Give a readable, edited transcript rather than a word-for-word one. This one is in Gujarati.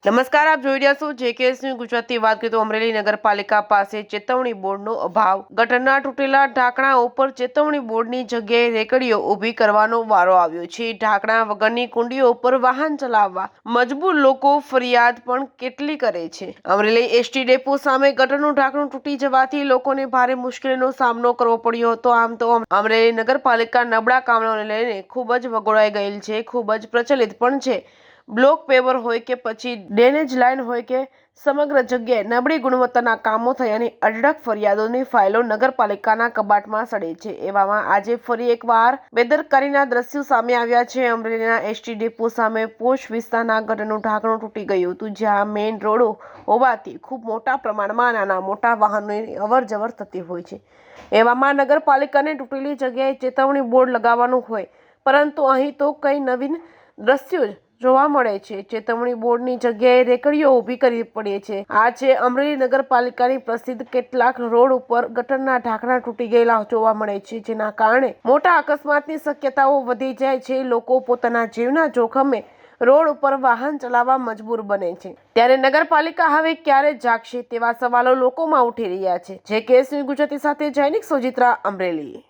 નમસ્કાર, આપ જોઈ રહ્યા છો જેકેએસ ન્યૂઝ ગુજરાતી। વાત કરીએ તો અમરેલી નગરપાલિકા પાસે ચેતવણી બોર્ડનો અભાવ। ગટરના તૂટેલા ઢાંકણા ઉપર ચેતવણી બોર્ડની જગ્યાએ રેકડીઓ ઊભી કરવાનો વારો આવ્યો છે। ઢાંકણા વગરની કુંડીઓ ઉપર વાહન ચલાવવા મજબૂર લોકો ફરિયાદ પણ કેટલી કરે છે। અમરેલી એસટી ડેપો સામે ગટરનું ઢાંકણું તૂટી જવાથી લોકોને ભારે મુશ્કેલીનો સામનો કરવો પડ્યો હતો। આમ તો અમરેલી નગરપાલિકા નબળા કામોને લઈને ખૂબ જ વગોળાઈ ગયેલ છે, ખૂબ જ પ્રચલિત પણ છે। બ્લોક પેવર હોય કે પછી ડ્રેનેજ લાઇન હોય કે સમગ્ર જગ્યાએ નબળી ગુણવત્તાના કામો થયાની અઢળક ફરિયાદોની ફાઇલો નગરપાલિકાના કબાટમાં સડે છે। એવામાં આજે ફરી એકવાર બેદરકારીના દ્રશ્યો સામે આવ્યા છે। અમરેલીના એસટી ડેપો સામે પોશ વિસ્તારના ગટરનું ઢાંકણું તૂટી ગયું હતું, જ્યાં મેઇન રોડો હોવાથી ખૂબ મોટા પ્રમાણમાં નાના મોટા વાહનોની અવરજવર થતી હોય છે। એવામાં નગરપાલિકાને તૂટેલી જગ્યાએ ચેતવણી બોર્ડ લગાવવાનું હોય, પરંતુ અહીં તો કઈ નવીન દ્રશ્યો જ જોવા મળે છે। ચેતવણી બોર્ડની જગ્યાએ રેકડીઓ ઊભી કરવી પડે છે। આ છે અમરેલી નગરપાલિકાની પ્રસિદ્ધ કેટલાક રોડ ઉપર ગટરના ઢાંકણા તૂટી ગયેલા જોવા મળે છે, જેના કારણે મોટા અકસ્માતની શક્યતાઓ વધી જાય છે। લોકો પોતાના જીવના જોખમે રોડ ઉપર વાહન ચલાવવા મજબૂર બને છે, ત્યારે નગરપાલિકા હવે ક્યારે જાગશે તેવા સવાલો લોકોમાં ઉઠી રહ્યા છે। જેકેએસ ન્યૂઝ ગુજરાતી સાથે જૈનિક સોજિત્રા, અમરેલી।